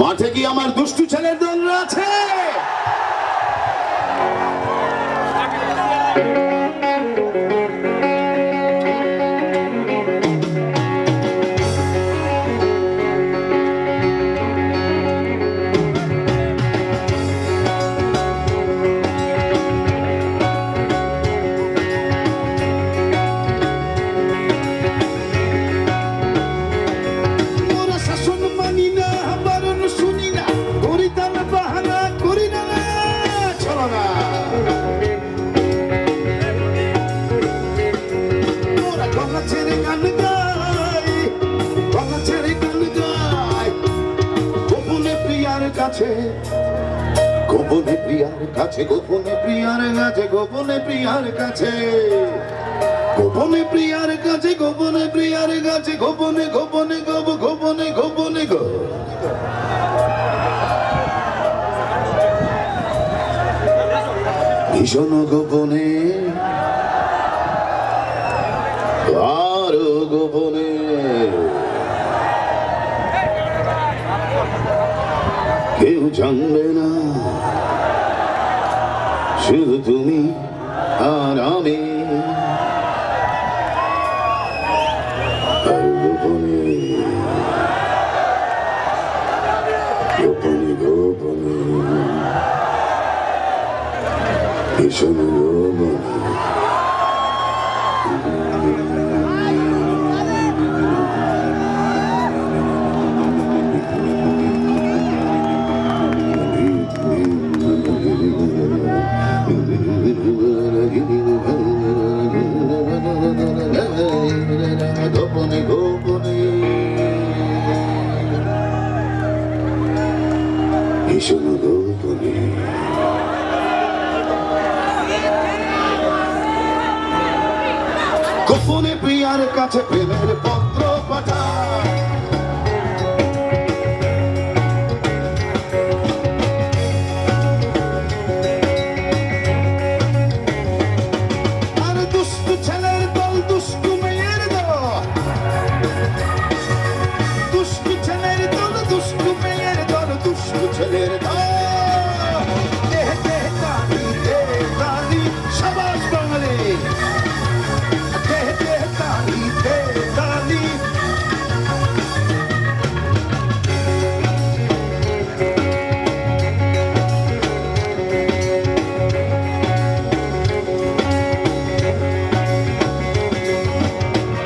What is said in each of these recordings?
মাঠে কি আমার দুষ্টু ছেলের দল আছে? গোপনে প্রিয়ার কাছে, গোপনে প্রিয়ার কাছে, গোপনে প্রিয়ার কাছে, গোপনে প্রিয়ার কাছে, গোপনে প্রিয়ার কাছে, গোপনে গোপনে গো, গোপনে গোপনে গো, ভীষণ গোপনে আরো গোপনে কেউ জানবে না, শুধু তুমি আর আমি। গোপনে গোপনে গোপনে ভীষণ গোপনে গোপনে গোপনে ভীষণ গোপনে গোপনে প্রিয়ার কাছে প্রেমের পত্র পাঠায়, আর দুষ্টু ছেলের দল, দুষ্টু মেয়ের দল, দুষ্টু ছেলের দল, দুষ্টু মেয়ের দল, দুষ্টু ছেলের দল, সাবাস বাঙালি,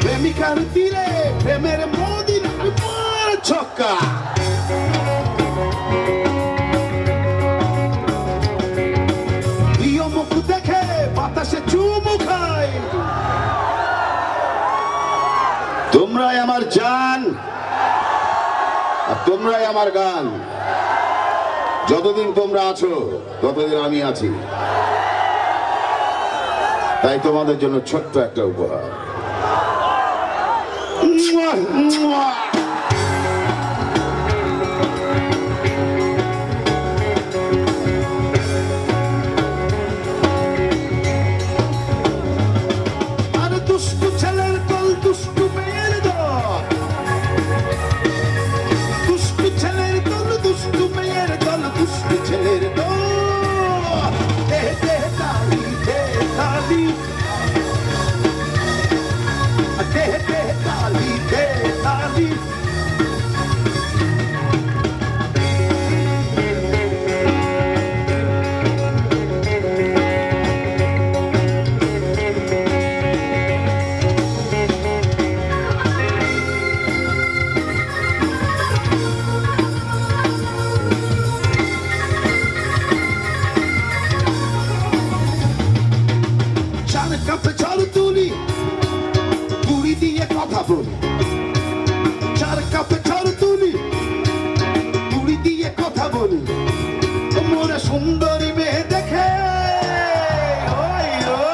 প্রেমিকার তীরে প্রেমের মদিনার মার ছক্কা, প্রিয় মুখ দেখে বাতাসে চুমু খায়। তোমরাই আমার জান আর তোমরাই আমার গান। যতদিন তোমরা আছো ততদিন আমি আছি। তাই তোমাদের জন্য ছোট্ট একটা উপহার। আর দুষ্টু ছেলের দল, দুষ্টু মেয়ের দল, দুষ্টু ছেলের দল, দুষ্টু মেয়ের দল, দুষ্টু ছেলের দল, দে দে তালি, দে তালি, দে দে তালি, দে তালি। বলি মোর সুন্দরী মেয়ে দেখে ওই ও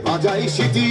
বাজাই সিটি